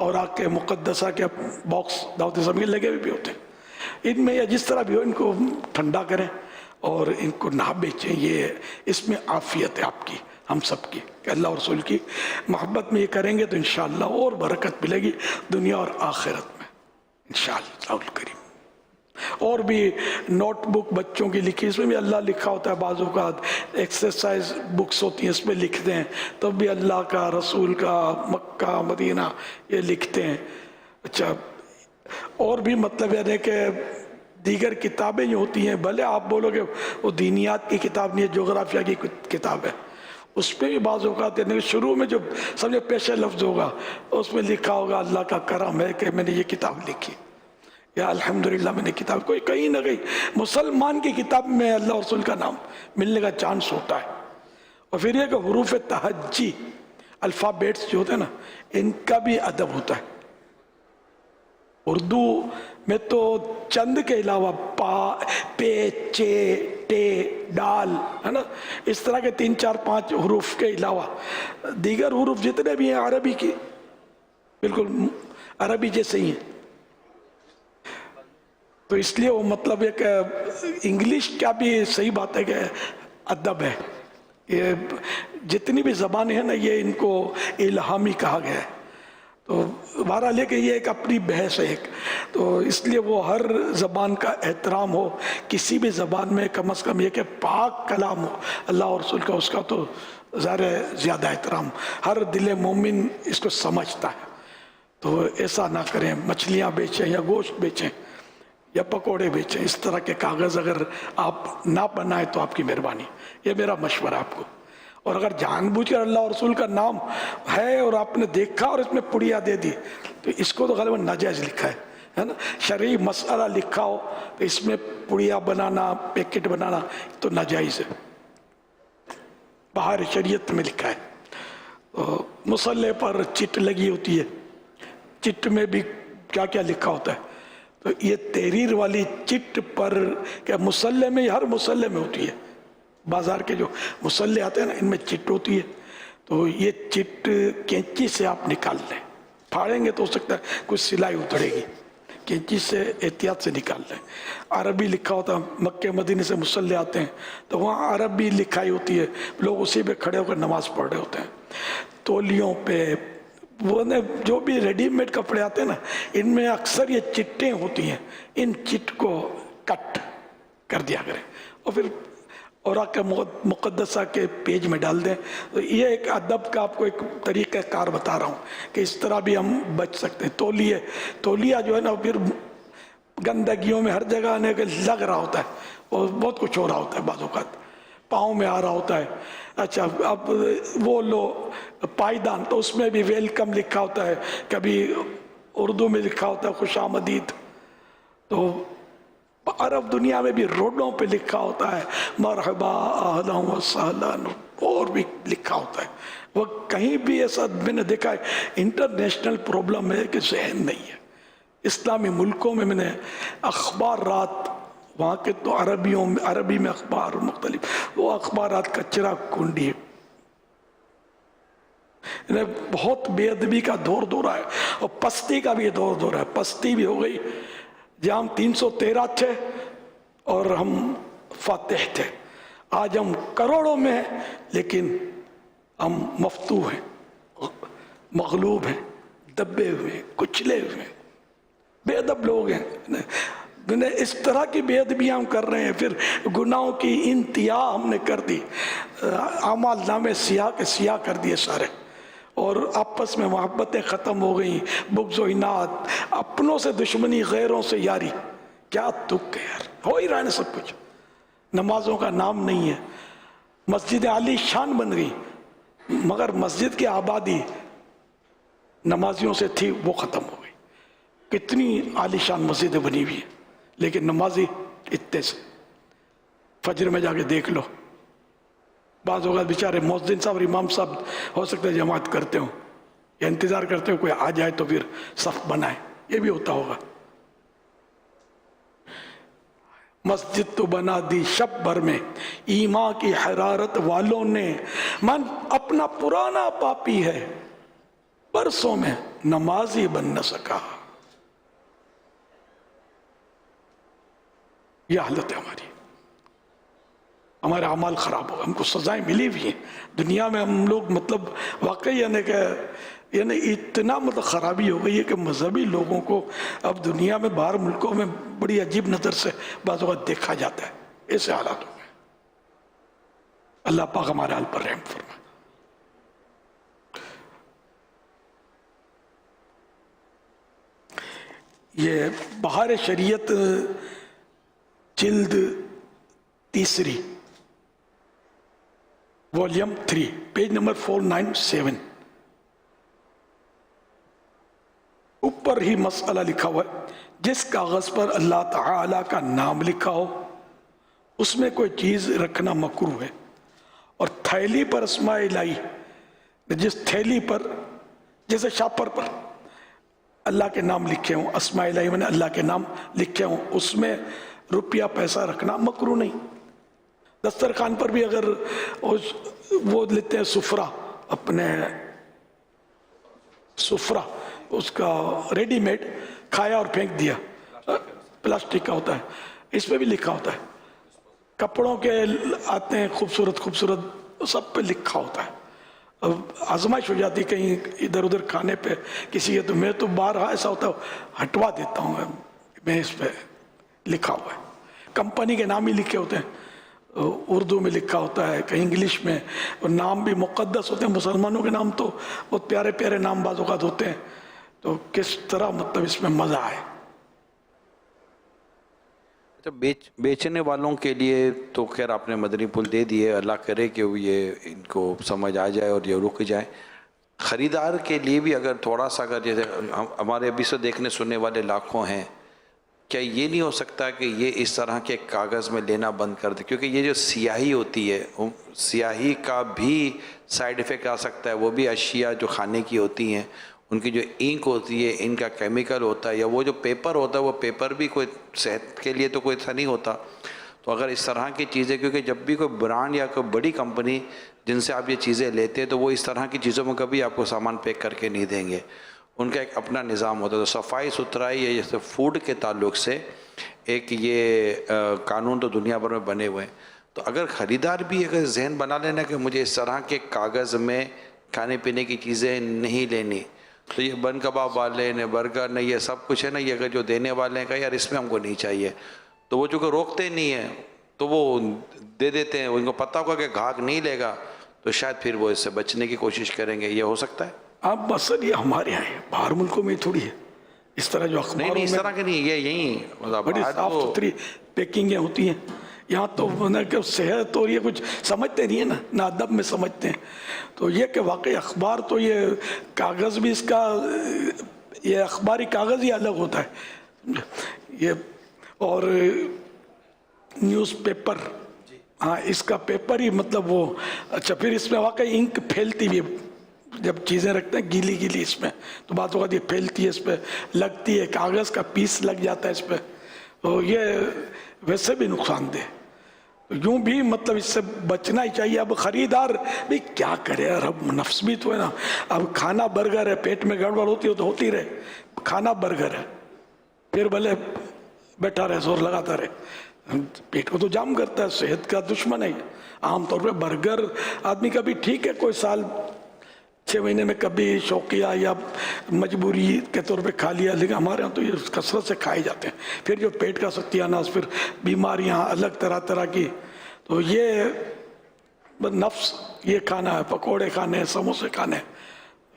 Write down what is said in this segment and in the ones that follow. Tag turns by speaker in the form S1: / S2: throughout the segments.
S1: اور آ کے مقدسہ کے باکس دعوت اسلامی لگے ہوئے بھی ہوتے ہیں، ان میں یا جس طرح بھی ہو ان کو ٹھنڈا کریں اور ان کو نہ بیچیں. یہ اس میں عافیت ہے آپ کی، ہم سب کی، کہ اللہ اور رسول کی محبت میں یہ کریں گے تو انشاءاللہ اور برکت ملے گی دنیا اور آخرت میں انشاءاللہ الکریم. اور بھی نوٹ بک بچوں کی لکھی، اس میں بھی اللہ لکھا ہوتا ہے، بعض اوقات ایکسرسائز بکس ہوتی ہیں اس میں لکھتے ہیں تب بھی اللہ کا، رسول کا، مکہ مدینہ یہ لکھتے ہیں. اچھا، اور بھی مطلب ہے کہ دیگر کتابیں جو ہوتی ہیں، بھلے آپ بولو کہ وہ دینیات کی کتاب نہیں ہے، جغرافیہ کی کتاب ہے، اس پہ بھی بعض اوقات شروع میں جو سمجھے پیش لفظ ہوگا اس میں لکھا ہوگا اللہ کا کرم ہے کہ میں نے یہ کتاب لکھی، یا الحمدللہ میں نے کتاب، کوئی کہیں نہ کہیں مسلمان کی کتاب میں اللہ اور رسول کا نام ملنے کا چانس ہوتا ہے. اور پھر یہ کہ حروف تہجی الفابیٹس جو ہوتے ہیں نا، ان کا بھی ادب ہوتا ہے. اردو میں تو چند کے علاوہ پا، پے، چے، ٹے، ڈال، ہے نا، اس طرح کے 3 4 5 حروف کے علاوہ دیگر حروف جتنے بھی ہیں عربی کی بالکل عربی جیسے ہی ہیں. تو اس لیے وہ مطلب ہے کہ انگلش کا بھی صحیح بات ہے کہ ادب ہے. یہ جتنی بھی زبانیں ہیں نا، یہ ان کو الہامی کہا گیا ہے. تو بہرحال کہ یہ ایک اپنی بحث ہے ایک، تو اس لیے وہ ہر زبان کا احترام ہو، کسی بھی زبان میں کم از کم یہ کہ پاک کلام ہو اللہ اور رسول کا، اس کا تو ظاہر ہے زیادہ احترام ہر دل مومن اس کو سمجھتا ہے. تو ایسا نہ کریں، مچھلیاں بیچیں یا گوشت بیچیں یا پکوڑے بیچیں، اس طرح کے کاغذ اگر آپ نہ بنائیں تو آپ کی مہربانی، یہ میرا مشورہ آپ کو. اور اگر جان بوجھ کر اللہ اور رسول کا نام ہے اور آپ نے دیکھا اور اس میں پڑیا دے دی تو اس کو تو غالباً ناجائز لکھا ہے نا. شرعی مسئلہ لکھا ہو تو اس میں پڑیا بنانا، پیکٹ بنانا تو ناجائز ہے، باہر شریعت میں لکھا ہے. مصلے پر چٹ لگی ہوتی ہے، چٹ میں بھی کیا کیا لکھا ہوتا ہے. تو یہ تحریر والی چٹ پر کیا مصلے میں، ہر مصلے میں ہوتی ہے، بازار کے جو مصلے آتے ہیں نا ان میں چٹ ہوتی ہے. تو یہ چٹ کینچی سے آپ نکال لیں، پھاڑیں گے تو ہو سکتا ہے کچھ سلائی اترے گی، کینچی سے احتیاط سے نکال لیں. عربی لکھا ہوتا ہے، مکہ مدینے سے مصلے آتے ہیں تو وہاں عربی لکھائی ہوتی ہے، لوگ اسی پہ کھڑے ہو کر نماز پڑھ رہے ہوتے ہیں. تولیوں پہ وہ جو بھی ریڈی میڈ کپڑے آتے ہیں نا ان میں اکثر یہ چٹیں ہوتی ہیں، ان چٹ کو کٹ کر دیا کریں اور پھر اوراق مقدسہ کے پیج میں ڈال دیں. تو یہ ایک ادب کا آپ کو ایک طریقہ کار بتا رہا ہوں کہ اس طرح بھی ہم بچ سکتے ہیں. تولیا جو ہے نا پھر گندگیوں میں ہر جگہ آنے کے لگ رہا ہوتا ہے اور بہت کچھ ہو رہا ہوتا ہے، بعض اوقات پاؤں میں آ رہا ہوتا ہے. اچھا اب وہ لو پائیدان، تو اس میں بھی ویلکم لکھا ہوتا ہے، کبھی اردو میں لکھا ہوتا ہے خوش آمدید. تو عرب دنیا میں بھی روڈوں پہ لکھا ہوتا ہے مرحبا اہلا و سہلا، اور بھی لکھا ہوتا ہے. وہ کہیں بھی ایسا میں نے دیکھا ہے انٹرنیشنل پرابلم ہے کہ ذہن نہیں ہے. اسلامی ملکوں میں نے اخبارات وہاں کے تو عربی میں اخبار مختلف، وہ اخبارات کچرا کنڈی ہے. بہت بے ادبی کا دور ہے اور پستی کا بھی دور ہے. پستی بھی ہو گئی، جہاں ہم 313 تھے اور ہم فاتح تھے، آج ہم کروڑوں میں ہیں لیکن ہم مفتوح ہیں، مغلوب ہیں، دبے ہوئے، کچلے ہوئے، بے ادب لوگ ہیں. اس طرح کی بے ادبیاں ہم کر رہے ہیں، پھر گناہوں کی انتہا ہم نے کر دی، اعمال نامے سیاہ کے سیاہ کر دیے سارے، اور آپس میں محبتیں ختم ہو گئیں، بغض و عناد، اپنوں سے دشمنی، غیروں سے یاری. کیا تک ہے یار، ہو ہی رہا ہے سب کچھ. نمازوں کا نام نہیں ہے، مسجد عالی شان بن گئی مگر مسجد کی آبادی نمازیوں سے تھی وہ ختم ہو گئی. کتنی عالی شان مسجدیں بنی ہوئی ہیں لیکن نمازی اتنے سے. فجر میں جا کے دیکھ لو، بعض اوقات بیچارے مؤذن صاحب اور امام صاحب ہو سکتا ہے جماعت کرتے ہوں یا انتظار کرتے ہو کوئی آ جائے تو پھر صف بنائے، یہ بھی ہوتا ہوگا. مسجد تو بنا دی شب بھر میں ایمان کی حرارت والوں نے، من اپنا پرانا پاپی ہے برسوں میں نمازی بن نہ سکا. یہ حالت ہے ہماری. ہمارے اعمال خراب ہو، ہم کو سزائیں ملی ہوئی ہیں دنیا میں. ہم لوگ مطلب واقعی یعنی اتنا مطلب خرابی ہو گئی ہے کہ مذہبی لوگوں کو اب دنیا میں باہر ملکوں میں بڑی عجیب نظر سے بعض اوقات دیکھا جاتا ہے. ایسے حالات ہو گئے. اللہ پاک ہمارے حال پر رحم فرمائے. یہ بہار شریعت جلد 3 والیوم 3 پیج نمبر 497 اوپر ہی مسئلہ لکھا ہوا ہے. جس کاغذ پر اللہ تعالی کا نام لکھا ہو اس میں کوئی چیز رکھنا مکروہ ہے. اور تھیلی پر اسماء الہی، جس تھیلی پر جیسے شاپر پر اللہ کے نام لکھے ہوں، اسماء الہی میں نے اللہ کے نام لکھے ہوں، اس میں روپیہ پیسہ رکھنا مکروہ نہیں. دسترخوان پر بھی اگر وہ لیتے ہیں سفرہ، اپنے سفرہ اس کا ریڈی میڈ کھایا اور پھینک دیا، پلاسٹک کا ہوتا ہے، اس پہ بھی لکھا ہوتا ہے. کپڑوں کے آتے ہیں خوبصورت خوبصورت، سب پہ لکھا ہوتا ہے. اب آزمائش ہو جاتی کہیں ادھر ادھر کھانے پہ کسی کے، تو میں تو بارہا ایسا ہوتا ہے ہٹوا دیتا ہوں میں، اس پہ لکھا ہوا ہے. کمپنی کے نام ہی لکھے ہوتے ہیں، اردو میں لکھا ہوتا ہے، کہیں انگلش میں. اور نام بھی مقدس ہوتے ہیں. مسلمانوں کے نام تو بہت پیارے پیارے نام بعض اوقات ہوتے ہیں. تو کس طرح مطلب اس میں مزہ آئے.
S2: بیچنے والوں کے لیے تو خیر آپ نے مدنی پھول دے دیے، اللہ کرے کہ یہ ان کو سمجھ آ جائے اور یہ رک جائے. خریدار کے لیے بھی اگر تھوڑا سا، اگر جیسے ہمارے ابھی سے دیکھنے سننے والے لاکھوں ہیں، کیا یہ نہیں ہو سکتا کہ یہ اس طرح کے کاغذ میں لینا بند کر دے؟ کیونکہ یہ جو سیاہی ہوتی ہے، سیاہی کا بھی سائیڈ ایفیکٹ آ سکتا ہے. وہ بھی اشیاء جو کھانے کی ہوتی ہیں، ان کی جو اینک ہوتی ہے، ان کا کیمیکل ہوتا ہے، یا وہ جو پیپر ہوتا ہے، وہ پیپر بھی کوئی صحت کے لیے تو کوئی اچھا نہیں ہوتا. تو اگر اس طرح کی چیزیں، کیونکہ جب بھی کوئی برانڈ یا کوئی بڑی کمپنی جن سے آپ یہ چیزیں لیتے ہیں، تو وہ اس طرح کی چیزوں میں کبھی آپ کو سامان پیک کر کے نہیں دیں گے. ان کا ایک اپنا نظام ہوتا ہے. تو صفائی ستھرائی ہے، جیسے فوڈ کے تعلق سے ایک یہ قانون تو دنیا بھر میں بنے ہوئے ہیں. تو اگر خریدار بھی اگر ذہن بنا لینا کہ مجھے اس طرح کے کاغذ میں کھانے پینے کی چیزیں نہیں لینی، تو یہ بن کباب والے نے، برگر نے، یہ سب کچھ ہے نا، یہ اگر جو دینے والے ہیں کہا یار اس میں ہم کو نہیں چاہیے، تو وہ چونکہ روکتے نہیں ہیں تو وہ دے دیتے ہیں. ان کو پتہ ہوگا کہ گاہک نہیں لے گا تو شاید پھر وہ اس سے بچنے کی کوشش کریں گے. یہ ہو سکتا ہے.
S1: اب اصل یہ ہمارے یہاں ہے، باہر ملکوں میں تھوڑی ہے اس طرح جو اخباروں
S2: نہیں اس
S1: میں
S2: طرح کے نہیں، یہ یہیں
S1: بڑی صاف ستھری پیکنگیں ہوتی ہیں. یہاں تو کہ صحت اور یہ کچھ سمجھتے نہیں ہیں نا، نہ ادب میں سمجھتے ہیں. تو یہ کہ واقعی اخبار تو یہ کاغذ بھی اس کا، یہ اخباری کاغذ ہی الگ ہوتا ہے یہ. اور نیوز پیپر، ہاں اس کا پیپر ہی مطلب وہ اچھا. پھر اس میں واقعی انک پھیلتی بھی، جب چیزیں رکھتے ہیں گیلی گیلی اس میں، تو بعض اوقات یہ پھیلتی ہے، اس پہ لگتی ہے، کاغذ کا پیس لگ جاتا ہے اس پہ. تو یہ ویسے بھی نقصان دہ. یوں بھی مطلب اس سے بچنا ہی چاہیے. اب خریدار بھی کیا کرے یار، اب نفس بھی تو ہے نا. اب کھانا برگر ہے، پیٹ میں گڑبڑ ہوتی ہو تو ہوتی رہے. کھانا برگر ہے، پھر بھلے بیٹھا رہے، زور لگاتا رہے، پیٹ کو تو جام کرتا ہے، صحت کا دشمن ہے. عام طور پہ برگر آدمی کا بھی ٹھیک ہے، کوئی سال 6 مہینے میں کبھی شوقیہ یا مجبوری کے طور پہ کھا لیا. لیکن ہمارے ہاں تو یہ کثرت سے کھائے جاتے ہیں. پھر جو پیٹ کا ستیاناس، پھر بیماریاں الگ طرح طرح کی. تو یہ نفس یہ کھانا ہے، پکوڑے کھانے، سموسے کھانے.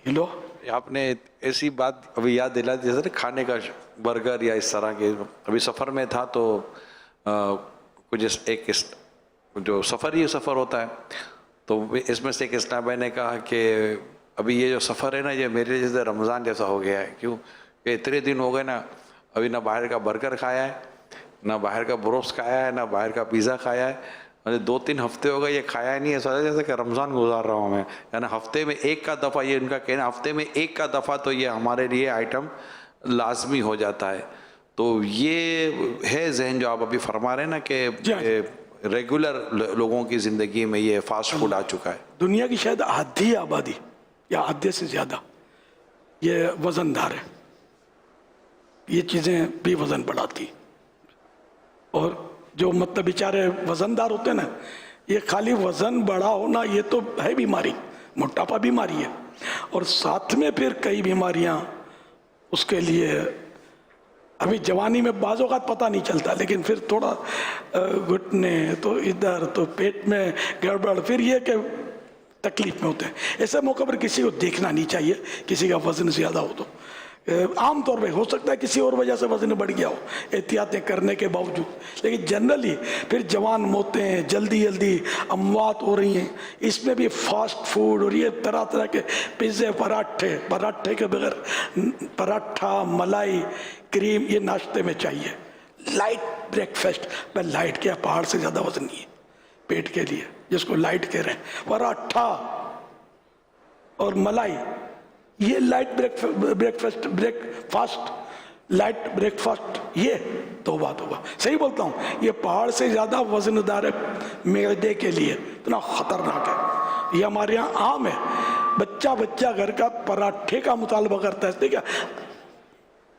S1: یہ لو
S2: آپ نے ایسی بات ابھی یاد دلا دی، جیسے کھانے کا برگر یا اس طرح کے. ابھی سفر میں تھا تو کچھ ایک جو سفر ہی سفر ہوتا ہے، تو اس میں سے ایک اسلام بھائی نے کہا کہ ابھی یہ جو سفر ہے نا، یہ میرے جیسے رمضان جیسا ہو گیا ہے. کیوں کہ اتنے دن ہو گئے نا، ابھی نہ باہر کا برگر کھایا ہے، نہ باہر کا بروسٹ کھایا ہے، نہ باہر کا پیزا کھایا ہے. 2-3 ہفتے ہو گئے یہ کھایا نہیں ہے. ایسا جیسے کہ رمضان گزار رہا ہوں میں. یعنی ہفتے میں ایک کا دفعہ، یہ ان کا کہنا ہفتے میں ایک کا دفعہ تو یہ ہمارے لیے آئٹم لازمی ہو جاتا ہے. تو یہ ہے ذہن جو آپ ابھی فرما رہے ہیں نا کہ ریگولر لوگوں کی زندگی میں یہ فاسٹ فوڈ آ چکا ہے.
S1: دنیا کی شاید آدھی آبادی یا آدھے سے زیادہ یہ وزن دار ہے، یہ چیزیں بھی وزن بڑھاتی، اور جو مطلب بیچارے وزن دار ہوتے ہیں نا، یہ خالی وزن بڑا ہونا یہ تو ہے بیماری، موٹاپا بیماری ہے، اور ساتھ میں پھر کئی بیماریاں اس کے لیے ابھی جوانی میں بعض اوقات پتہ نہیں چلتا، لیکن پھر تھوڑا گھٹنے تو ادھر تو پیٹ میں گڑبڑ، پھر یہ کہ تکلیف میں ہوتے ہیں۔ ایسے موقع پر کسی کو دیکھنا نہیں چاہیے کسی کا وزن زیادہ ہو تو، عام طور پہ ہو سکتا ہے کسی اور وجہ سے وزن بڑھ گیا ہو احتیاطیں کرنے کے باوجود، لیکن جنرلی پھر جوان موتیں ہیں، جلدی جلدی اموات ہو رہی ہیں، اس میں بھی فاسٹ فوڈ اور یہ طرح طرح کے پیزے، پراٹھے کے بغیر پراٹھا، ملائی، کریم، یہ ناشتے میں چاہیے۔ لائٹ بریک فاسٹ، میں لائٹ کیا پہاڑ سے زیادہ وزن نہیں ہے پیٹ کے لیے، جس کو لائٹ کہہ رہے ہیں، پراٹھا اور ملائی، یہ light break fast, light break fast, یہ توبہ توبہ، صحیح بولتا ہوں، یہ پہاڑ سے زیادہ وزن دار ہے معدے کے لیے، اتنا خطرناک ہے۔ یہ ہمارے یہاں عام ہے، بچہ گھر کا پراٹھے کا مطالبہ کرتا ہے، دیکھا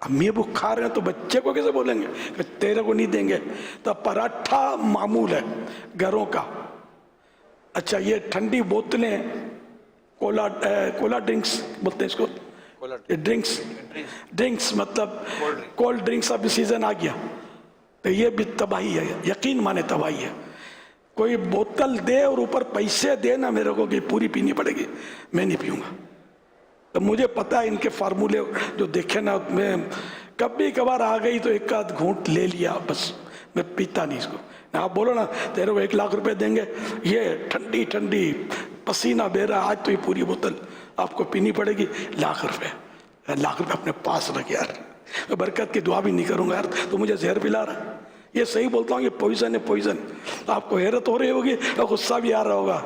S1: امی ابو کھا رہے ہیں تو بچے کو کیسے بولیں گے کہ تیرے کو نہیں دیں گے؟ تو پراٹھا معمول ہے گھروں کا۔ اچھا، یہ ٹھنڈی بوتلیں، کولا ڈرنکس بولتے ہیں اس کو، ڈرنکس مطلب کولڈ ڈرنکس، اب سیزن آ گیا تو یہ بھی تباہی ہے، یقین مانے تباہی ہے۔ کوئی بوتل دے اور اوپر پیسے دے نا میرے کو کہ پوری پینی پڑے گی، میں نہیں پیوں گا۔ تو مجھے پتا ہے ان کے فارمولے جو دیکھے نا، میں کبھی کبھار آ گئی تو ایک آدھ گھونٹ لے لیا، بس میں پیتا نہیں اس کو۔ آپ بولو نا تیرے کو 1 لاکھ روپے دیں گے، یہ ٹھنڈی ٹھنڈی پسینہ بہ رہا، آج تو یہ پوری بوتل آپ کو پینی پڑے گی، 1 لاکھ روپے، 1 لاکھ روپے اپنے پاس رکھ یار، میں برکت کی دعا بھی نہیں کروں گا یار، تو مجھے زہر پلا رہا ہے۔ یہ صحیح بولتا ہوں، یہ پوائزن ہے، پوائزن۔ آپ کو حیرت ہو رہی ہوگی اور غصہ بھی آ رہا ہوگا،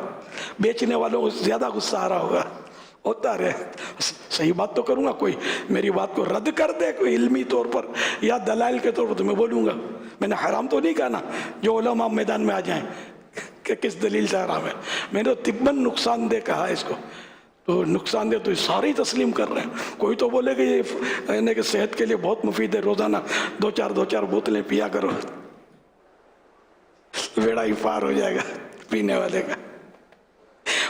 S1: بیچنے والوں کو زیادہ غصہ آ رہا ہوگا، ہوتا رہے، صحیح بات تو کروں گا، کوئی میری بات کو رد کر دے کوئی علمی طور پر یا دلائل کے طور پر تو میں بولوں گا، میں نے حرام تو نہیں کہا نا، جو علماء میدان میں آ جائیں کہ کس دلیل سے حرام ہے، میں نے طباً نقصان دہ کہا ہے اس کو، تو نقصان دہ تو سارے ہی تسلیم کر رہے ہیں۔ کوئی تو بولے کہ یہ کہ صحت کے لیے بہت مفید ہے، روزانہ 2-4 بوتلیں پیا کرو، بیڑا ہی پار ہو جائے گا پینے والے کا۔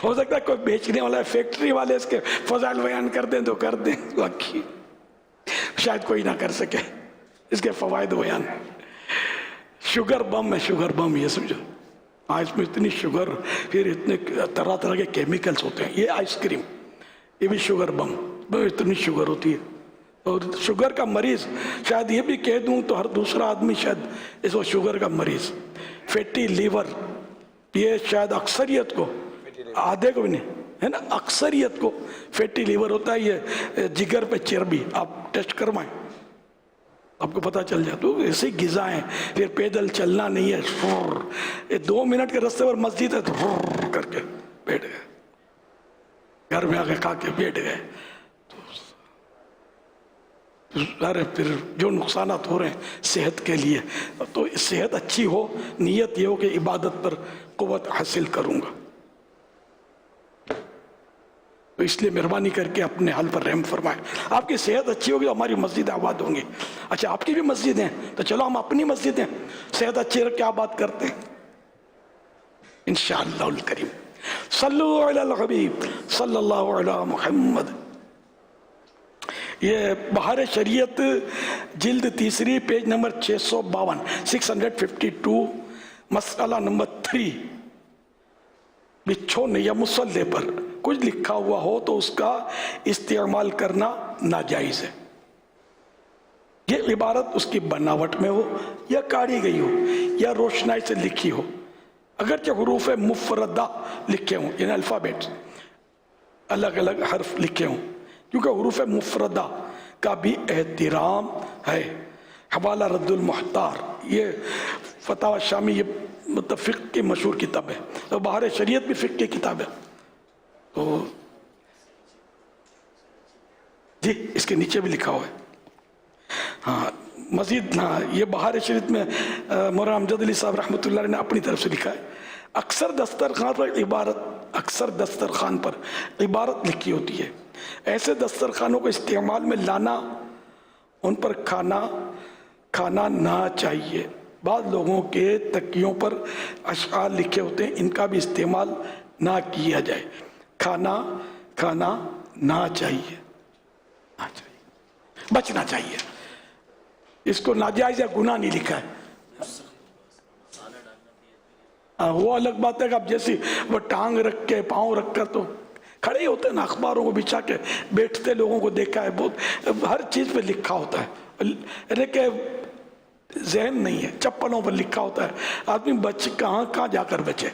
S1: ہو سکتا ہے کوئی بیچنے والا فیکٹری والے اس کے فضائل بیان کر دیں تو کر دیں، باقی شاید کوئی نہ کر سکے اس کے فوائد بیان۔ شوگر بم ہے، شوگر بم، یہ سمجھو، اس میں اتنی شوگر، پھر اتنے طرح طرح کے کیمیکلز ہوتے ہیں، یہ آئس کریم، یہ بھی شوگر بم، اتنی شوگر ہوتی ہے۔ اور شوگر کا مریض، شاید یہ بھی کہہ دوں تو ہر دوسرا آدمی شاید اس وقت شوگر کا مریض۔ فیٹی لیور، یہ شاید اکثریت کو، آدھے کو بھی نہیں ہے نا، اکثریت کو فیٹی لیور ہوتا ہے، یہ جگر پہ چربی، آپ ٹیسٹ کروائیں آپ کو پتہ چل جائے۔ تو ایسی غذائیں، پھر پیدل چلنا نہیں ہے، یہ 2 منٹ کے راستے پر مسجد ہے تو کر کے بیٹھ گئے، گھر میں آ کے کھا کے بیٹھ گئے، ارے پھر جو نقصانات ہو رہے ہیں صحت کے لیے، تو صحت اچھی ہو، نیت یہ ہو کہ عبادت پر قوت حاصل کروں گا، تو اس لیے مہربانی کر کے اپنے حل پر رحم فرمائیں۔ آپ کی صحت اچھی ہوگی تو ہماری مسجد آباد ہوں گی۔ اچھا، آپ کی بھی مسجد ہیں تو چلو ہم اپنی مسجد ہیں، صحت اچھی رکھ کے آباد کرتے ہیں انشاءاللہ الکریم۔ صلو علی الحبیب صلی اللہ علی محمد۔ یہ بہار شریعت جلد 3 پیج نمبر 652، 652، مسئلہ نمبر 3، بچھونے یا مصلے پر کچھ لکھا ہوا ہو تو اس کا استعمال کرنا ناجائز ہے۔ یہ عبارت اس کی بناوٹ میں ہو یا کاڑی گئی ہو یا روشنائی سے لکھی ہو، اگرچہ حروف مفردہ لکھے ہوں، یعنی الفابیٹس الگ الگ حرف لکھے ہوں، کیونکہ حروف مفردہ کا بھی احترام ہے۔ حوالہ رد المحتار، یہ فتاوی شامی، یہ مطلب فقہ کی مشہور کتاب ہے، تو بہار شریعت بھی فقہ کی کتاب ہے، تو جی اس کے نیچے بھی لکھا ہوا ہے۔ ہاں مزید، ہاں یہ بہار شریعت میں مولانا امجد علی صاحب رحمۃ اللہ علیہ نے اپنی طرف سے لکھا ہے۔ اکثر دسترخوان پر عبارت اکثر دسترخوان پر عبارت لکھی ہوتی ہے، ایسے دسترخوانوں کو استعمال میں لانا، ان پر کھانا نہ چاہیے۔ بعض لوگوں کے تکیوں پر اشعار لکھے ہوتے ہیں، ان کا بھی استعمال نہ کیا جائے۔ کھانا نہ چاہیے، بچنا چاہیے۔ اس کو ناجائز یا گناہ نہیں لکھا ہے، وہ الگ بات ہے کہ اب جیسی وہ ٹانگ رکھ کے پاؤں رکھ کر تو کھڑے ہی ہوتے ہیں نا، اخباروں کو بچھا کے بیٹھتے لوگوں کو دیکھا ہے، بہت ہر چیز پہ لکھا ہوتا ہے، لیکن ذہن نہیں ہے، چپلوں پر لکھا ہوتا ہے، آدمی بچ کہاں جا کر بچے۔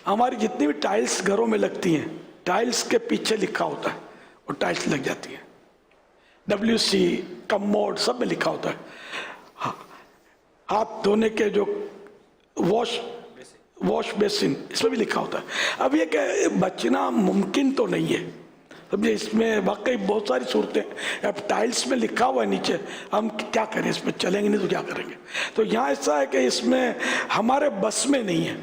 S1: ہماری جتنی بھی ٹائلز گھروں میں لگتی ہیں، ٹائلز کے پیچھے لکھا ہوتا ہے، اور ٹائلز لگ جاتی ہیں، WC کموڈ سب میں لکھا ہوتا ہے، ہاتھ دھونے کے جو واش بیسن اس میں بھی لکھا ہوتا ہے۔ اب یہ کہ بچنا ممکن تو نہیں ہے، سمجھے، اس میں واقعی بہت ساری صورتیں، اب ٹائلز میں لکھا ہوا ہے نیچے، ہم کیا کریں، اس میں چلیں گے نہیں تو کیا کریں گے۔ تو یہاں ایسا ہے کہ اس میں ہمارے بس میں نہیں ہے،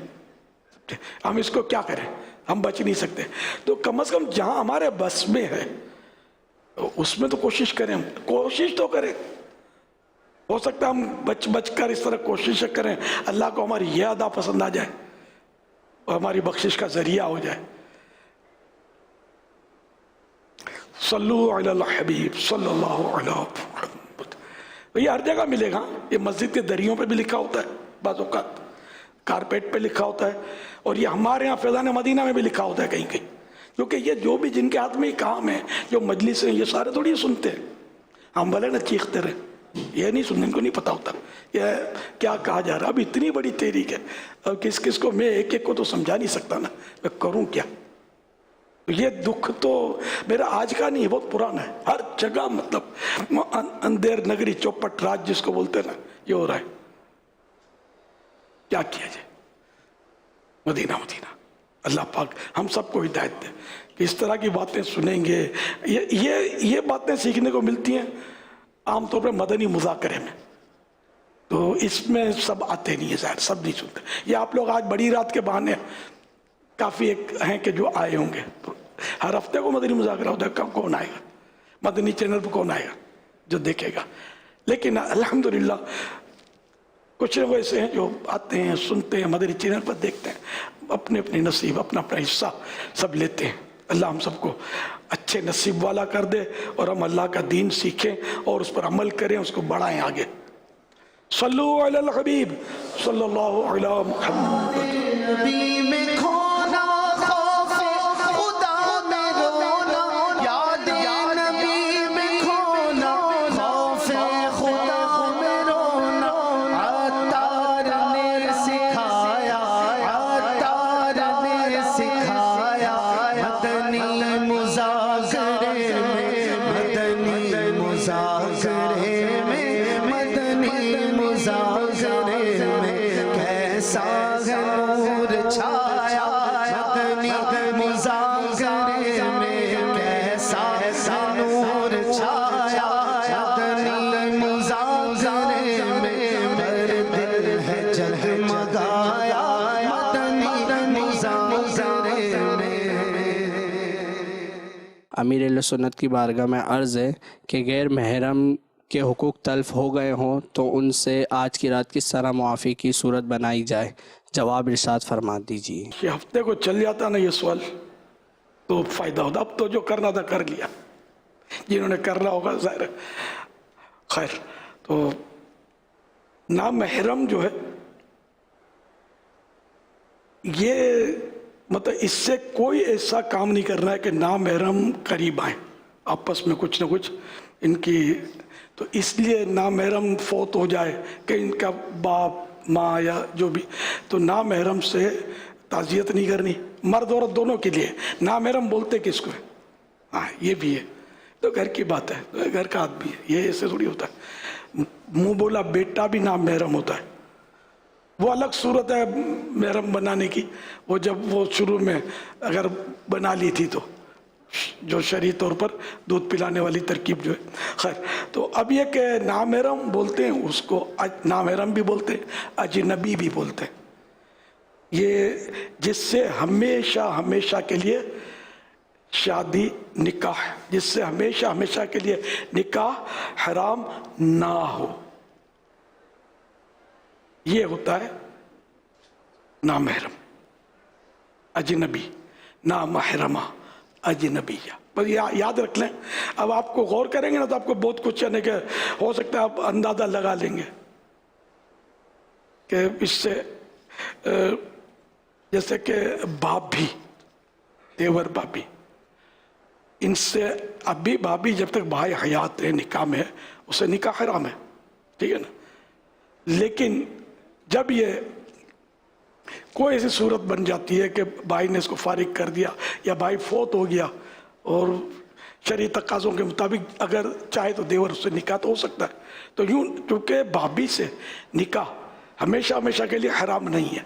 S1: ہم اس کو کیا کریں، ہم بچ نہیں سکتے۔ تو کم از کم جہاں ہمارے بس میں ہے اس میں تو کوشش کریں، کوشش تو کریں۔ ہو سکتا ہے ہم بچ کر اس طرح کوشش کریں، اللہ کو ہماری یہ ادا پسند آ جائے اور ہماری بخشش کا ذریعہ ہو جائے۔ صلو علی الحبیب صلی اللہ علیہ محمد۔ یہ ہر جگہ ملے گا، یہ مسجد کے دریوں پہ بھی لکھا ہوتا ہے، بعض اوقات کارپیٹ پہ لکھا ہوتا ہے، اور یہ ہمارے ہاں فیضان مدینہ میں بھی لکھا ہوتا ہے کہیں کہیں، کیونکہ یہ جو بھی جن کے ہاتھ میں یہ کام ہے، جو مجلس ہیں، یہ سارے تھوڑی سنتے ہیں، ہم بھلے نہ چیختے رہے، یہ نہیں سننے، ان کو نہیں پتا ہوتا یہ کیا کہا جا رہا۔ اب اتنی بڑی تحریک ہے، اب کس کو میں ایک کو تو سمجھا نہیں سکتا نا، میں کروں کیا۔ یہ دکھ تو میرا آج کا نہیں ہے، بہت پرانا ہے، ہر جگہ، مطلب اندھیر نگری چوپٹ راج جس کو بولتے ہیں نا، یہ ہو رہا ہے۔ کیا کیا جائے؟ مدینہ اللہ پاک ہم سب کو ہدایت دے کہ اس طرح کی باتیں سنیں گے۔ یہ باتیں سیکھنے کو ملتی ہیں عام طور پر مدنی مذاکرے میں، تو اس میں سب آتے نہیں ہیں، ظاہر سب نہیں سنتے۔ یہ آپ لوگ آج بڑی رات کے بہانے کافی ایک ہیں کہ جو آئے ہوں گے، ہر ہفتے کو مدنی مذاکرہ ہوتا ہے، کون آئے گا مدنی چینل پہ، کون آئے گا جو دیکھے گا؟ لیکن الحمدللہ کچھ لوگ ایسے ہیں جو آتے ہیں، سنتے ہیں، مدنی چینل پر دیکھتے ہیں، اپنے اپنے نصیب، اپنا حصہ سب لیتے ہیں۔ اللہ ہم سب کو اچھے نصیب والا کر دے، اور ہم اللہ کا دین سیکھیں اور اس پر عمل کریں، اس کو بڑھائیں آگے۔ صلو علی الحبیب صلی اللہ علیہ محمد۔
S3: امیر اہل سنت کی بارگاہ میں عرض ہے کہ غیر محرم کے حقوق تلف ہو گئے ہوں تو ان سے آج کی رات کس طرح معافی کی صورت بنائی جائے؟ جواب ارشاد فرما دیجیے۔
S1: یہ ہفتے کو چل جاتا نا یہ سوال تو فائدہ ہوتا، اب تو جو کرنا تھا کر لیا، جنہوں نے کرنا ہوگا ظاہر ہے۔ خیر، تو نامحرم جو ہے یہ مطلب اس سے کوئی ایسا کام نہیں کرنا ہے کہ نامحرم قریب آئیں، آپس میں کچھ نہ کچھ ان کی، تو اس لیے نامحرم فوت ہو جائے کہ ان کا باپ ماں یا جو بھی، تو نامحرم سے تعزیت نہیں کرنی، مرد عورت دونوں کے لیے۔ نامحرم بولتے کس کو ہے؟ ہاں یہ بھی ہے، تو گھر کی بات ہے، گھر کا آدمی ہے، یہ ایسے تھوڑی ہوتا ہے۔ منہ بولا بیٹا بھی نامحرم ہوتا ہے، وہ الگ صورت ہے محرم بنانے کی، وہ جب وہ شروع میں اگر بنا لی تھی تو جو شرعی طور پر دودھ پلانے والی ترکیب جو ہے۔ خیر، تو اب یہ کہ نامحرم بولتے ہیں اس کو، نامحرم بھی بولتے ہیں، اجنبی بھی بولتے ہیں۔ یہ جس سے ہمیشہ ہمیشہ کے لیے شادی نکاح، جس سے ہمیشہ ہمیشہ کے لیے نکاح حرام نہ ہو، یہ ہوتا ہے نامحرم، اجنبی، نامحرمہ، اجنبیہ۔ بس یاد رکھ لیں۔ اب آپ کو غور کریں گے نا تو آپ کو بہت کچھ یعنی کہ ہو سکتا ہے آپ اندازہ لگا لیں گے کہ اس سے جیسے کہ بھابھی، دیور بھابھی، ان سے اب بھی بھابھی جب تک بھائی حیات ہے، نکاح میں ہے، اسے نکاح حرام ہے، ٹھیک ہے نا؟ لیکن جب یہ کوئی ایسی صورت بن جاتی ہے کہ بھائی نے اس کو فارغ کر دیا یا بھائی فوت ہو گیا اور شرعی تقاضوں کے مطابق اگر چاہے تو دیور اس سے نکاح تو ہو سکتا ہے، تو یوں چونکہ بھابھی سے نکاح ہمیشہ ہمیشہ کے لیے حرام نہیں ہے،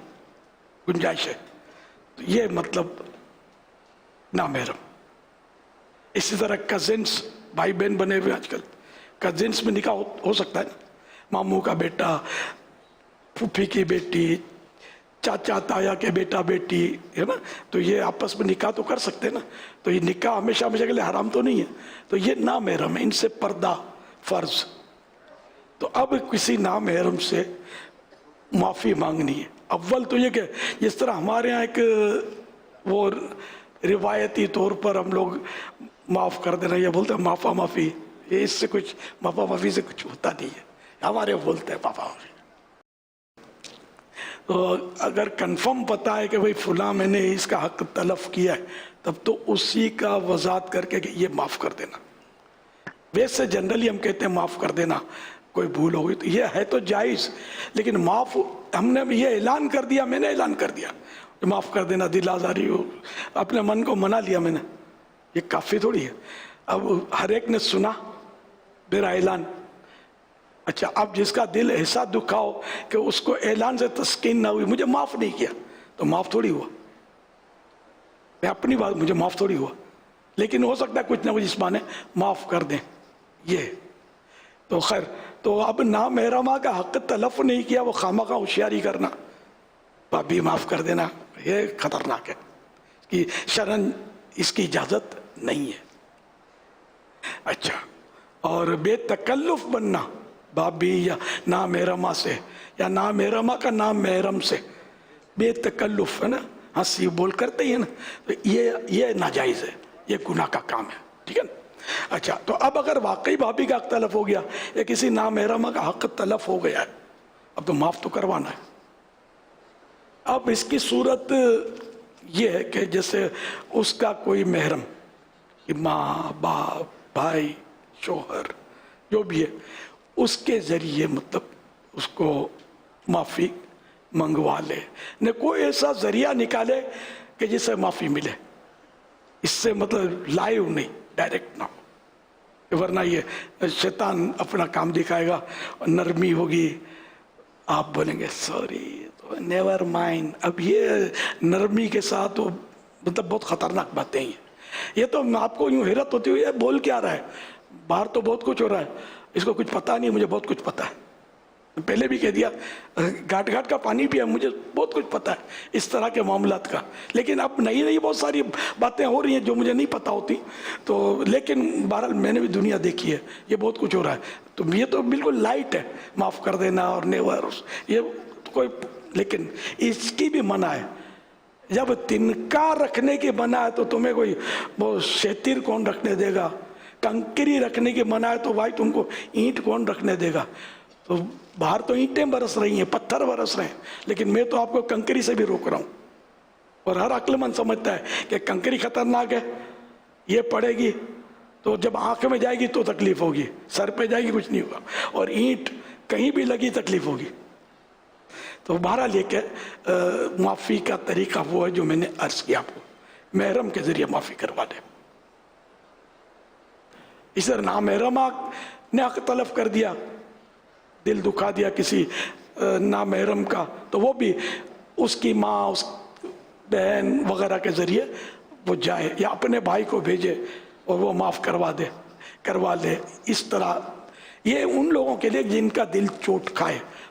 S1: گنجائش ہے، تو یہ مطلب نامحرم۔ اسی طرح کزنس، بھائی بہن بنے ہوئے آج کل، کزنس میں نکاح ہو سکتا ہے نا، ماموں کا بیٹا، پھوپھی کی بیٹی، چاچا تایا کے بیٹا بیٹی، ہے نا، تو یہ آپس میں نکاح تو کر سکتے ہیں نا، تو یہ نکاح ہمیشہ ہمیشہ کے لیے حرام تو نہیں ہے، تو یہ نامحرم ہے، ان سے پردہ فرض۔ تو اب کسی نامحرم سے معافی مانگنی ہے۔ اول تو یہ کہ جس طرح ہمارے ہاں ایک وہ روایتی طور پر ہم لوگ معاف کر دینا، یہ بولتے ہیں معافا معافی، یہ اس سے کچھ معافا معافی سے کچھ ہوتا نہیں ہے، ہمارے بولتے ہیں معافا معافی۔ تو اگر کنفرم پتا ہے کہ بھئی فلاں میں نے اس کا حق تلف کیا ہے، تب تو اسی کا وضاحت کر کے کہ یہ معاف کر دینا۔ ویسے جنرلی ہم کہتے ہیں معاف کر دینا، کوئی بھول ہو گئی تو یہ ہے تو جائز، لیکن معاف ہم نے یہ اعلان کر دیا، میں نے اعلان کر دیا معاف کر دینا، دل آزاری ہو، اپنے من کو منا لیا میں نے، یہ کافی تھوڑی ہے۔ اب ہر ایک نے سنا میرا اعلان، اچھا اب جس کا دل ایسا دکھا ہو کہ اس کو اعلان سے تسکین نہ ہوئی، مجھے معاف نہیں کیا، تو معاف تھوڑی ہوا، میں اپنی بات، مجھے معاف تھوڑی ہوا، لیکن ہو سکتا ہے کچھ نہ کچھ اس معنی معاف کر دیں، یہ تو خیر۔ تو اب نامحرمہ کا حق تلف نہیں کیا، وہ خامخواہ ہوشیاری کرنا، بھابھی معاف کر دینا، یہ خطرناک ہے، کہ شرعاً اس کی اجازت نہیں ہے۔ اچھا، اور بے تکلف بننا بھابھی یا نامحرمہ سے، یا نامحرمہ کا نامحرم سے بے تکلف، ہے نا، ہنسی بول کرتے ہی ہے نا، تو یہ ناجائز ہے، یہ گناہ کا کام ہے، ٹھیک ہے نا۔ اچھا، تو اب اگر واقعی بھابھی کا حق تلف ہو گیا یا کسی نامحرمہ کا حق تلف ہو گیا ہے، اب تو معاف تو کروانا ہے۔ اب اس کی صورت یہ ہے کہ جیسے اس کا کوئی محرم، ماں باپ بھائی شوہر جو بھی ہے، اس کے ذریعے مطلب اس کو معافی منگوا لے، نہ کوئی ایسا ذریعہ نکالے کہ جس سے معافی ملے، اس سے مطلب لائیو نہیں، ڈائریکٹ نہ ہو، ورنہ یہ شیطان اپنا کام دکھائے گا، نرمی ہوگی، آپ بولیں گے سوری، تو نیور مائنڈ۔ اب یہ نرمی کے ساتھ مطلب بہت خطرناک باتیں ہیں، یہ تو آپ کو یوں حیرت ہوتی ہوئی ہے بول کیا رہا ہے، باہر تو بہت کچھ ہو رہا ہے، اس کو کچھ پتا نہیں، مجھے بہت کچھ پتا ہے، پہلے بھی کہہ دیا، گھاٹ گھاٹ کا پانی پیا، مجھے بہت کچھ پتا ہے اس طرح کے معاملات کا، لیکن اب نئی نئی بہت ساری باتیں ہو رہی ہیں جو مجھے نہیں پتا ہوتی، تو لیکن بہرحال میں نے بھی دنیا دیکھی ہے، یہ بہت کچھ ہو رہا ہے، تو یہ تو بالکل لائٹ ہے، معاف کر دینا اور نیور، یہ کوئی، لیکن اس کی بھی منع ہے۔ جب تنکا رکھنے کی منع ہے تو تمہیں کوئی وہ شیطر کون رکھنے دے گا، کنکری رکھنے کی منع ہے تو بھائی تم کو اینٹ کون رکھنے دے گا؟ تو باہر تو اینٹیں برس رہی ہیں، پتھر برس رہے ہیں، لیکن میں تو آپ کو کنکری سے بھی روک رہا ہوں، اور ہر عقل مند سمجھتا ہے کہ کنکری خطرناک ہے، یہ پڑے گی تو جب آنکھ میں جائے گی تو تکلیف ہوگی، سر پہ جائے گی کچھ نہیں ہوگا، اور اینٹ کہیں بھی لگی تکلیف ہوگی۔ تو بہرحال یہ کہ معافی کا طریقہ وہ ہے جو میں نے عرض کیا آپ کو، محرم کے ذریعے معافی کروا دے۔ اس طرح نامحرمہ نے حق تلف کر دیا، دل دکھا دیا کسی نامحرم کا، تو وہ بھی اس کی ماں، اس بہن وغیرہ کے ذریعے وہ جائے یا اپنے بھائی کو بھیجے اور وہ معاف کروا لے۔ اس طرح یہ ان لوگوں کے لیے جن کا دل چوٹ کھائے،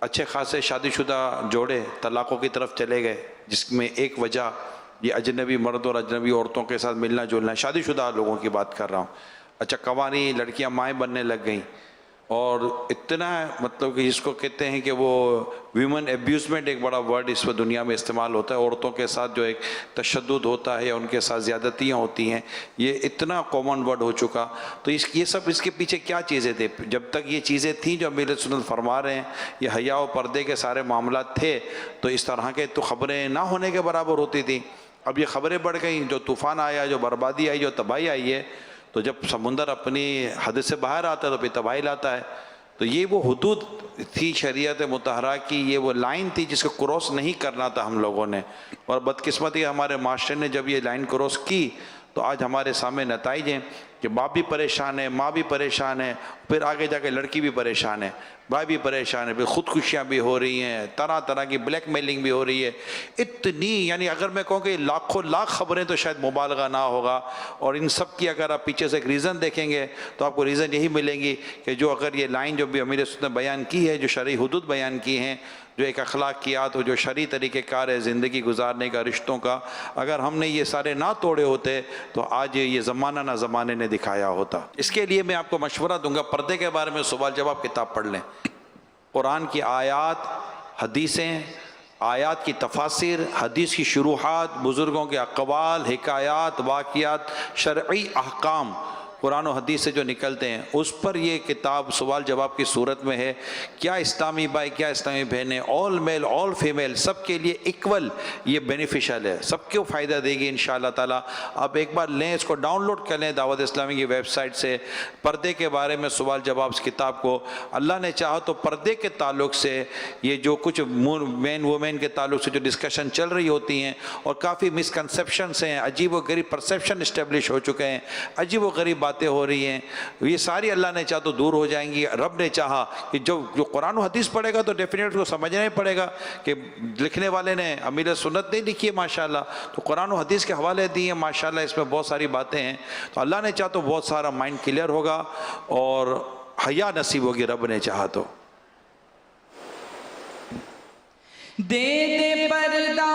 S2: اچھے خاصے شادی شدہ جوڑے طلاقوں کی طرف چلے گئے، جس میں ایک وجہ یہ اجنبی مرد اور اجنبی عورتوں کے ساتھ ملنا جلنا ہے، شادی شدہ لوگوں کی بات کر رہا ہوں۔ اچھا، کنواری لڑکیاں مائیں بننے لگ گئیں، اور اتنا مطلب کہ جس کو کہتے ہیں کہ وہ ویمن ایبیوزمنٹ ایک بڑا ورڈ اس وقت دنیا میں استعمال ہوتا ہے، عورتوں کے ساتھ جو ایک تشدد ہوتا ہے یا ان کے ساتھ زیادتیاں ہوتی ہیں، یہ اتنا کامن ورڈ ہو چکا۔ تو یہ سب اس کے پیچھے کیا چیزیں تھے؟ جب تک یہ چیزیں تھیں جو امیر سنت فرما رہے ہیں، یہ حیا و پردے کے سارے معاملات تھے، تو اس طرح کے تو خبریں نہ ہونے کے برابر ہوتی تھیں۔ اب یہ خبریں بڑھ گئیں، جو طوفان آیا، جو بربادی آئی، جو تباہی آئی ہے، تو جب سمندر اپنی حد سے باہر آتا ہے تو پھر تباہی لاتا ہے۔ تو یہ وہ حدود تھی شریعت مطہرہ کی، یہ وہ لائن تھی جس کو کراس نہیں کرنا تھا ہم لوگوں نے، اور بدقسمتی ہمارے معاشرے نے جب یہ لائن کراس کی تو آج ہمارے سامنے نتائج ہیں کہ باپ بھی پریشان ہے، ماں بھی پریشان ہے، پھر آگے جا کے لڑکی بھی پریشان ہے، بھائی بھی پریشان ہے، پھر خودکشیاں بھی ہو رہی ہیں، طرح طرح کی بلیک میلنگ بھی ہو رہی ہے، اتنی، یعنی اگر میں کہوں کہ لاکھوں لاکھ خبریں تو شاید مبالغہ نہ ہوگا۔ اور ان سب کی اگر آپ پیچھے سے ایک ریزن دیکھیں گے تو آپ کو ریزن یہی ملیں گی کہ جو اگر یہ لائن جو بھی امیر سنت نے بیان کی ہے، جو شرعی حدود بیان کی ہیں، جو ایک اخلاقیات ہو، جو شرعی طریقہ کار ہے زندگی گزارنے کا، رشتوں کا، اگر ہم نے یہ سارے نہ توڑے ہوتے تو آج یہ زمانہ نہ زمانے نے دکھایا ہوتا۔ اس کے لیے میں آپ کو مشورہ دوں گا، پردے کے بارے میں سوال جواب کتاب پڑھ لیں، قرآن کی آیات، حدیثیں، آیات کی تفاسیر، حدیث کی شروحات، بزرگوں کے اقوال، حکایات، واقعات، شرعی احکام قرآن و حدیث سے جو نکلتے ہیں، اس پر یہ کتاب سوال جواب کی صورت میں ہے۔ کیا اسلامی بھائی، کیا اسلامی بہنیں، آل میل آل فیمیل، سب کے لیے ایکول یہ بینیفیشل ہے، سب کو فائدہ دے گی انشاءاللہ تعالیٰ۔ آپ ایک بار لیں، اس کو ڈاؤن لوڈ کر لیں دعوت اسلامی کی ویب سائٹ سے، پردے کے بارے میں سوال جواب اس کتاب کو۔ اللہ نے چاہا تو پردے کے تعلق سے یہ جو کچھ مین وومین کے تعلق سے جو ڈسکشن چل رہی ہوتی ہیں، اور کافی مسکنسیپشنس ہیں، عجیب و غریب پرسیپشن اسٹیبلش ہو چکے ہیں، عجیب و غریب باتیں ہو رہی ہیں، یہ ساری اللہ نے چاہا تو دور ہو جائیں گی۔ رب نے چاہا کہ جو قرآن و حدیث پڑھے گا تو ڈیفینیٹ کو سمجھنا ہی پڑے گا کہ لکھنے والے نے امیر سنت نہیں لکھی ہے ماشاءاللہ، تو قرآن و حدیث کے حوالے دیے ہیں ماشاءاللہ، اس میں بہت ساری باتیں ہیں، تو اللہ نے چاہا تو بہت سارا مائنڈ کلیئر ہوگا اور حیا نصیب ہوگی رب نے چاہا تو۔
S4: دے دے پردہ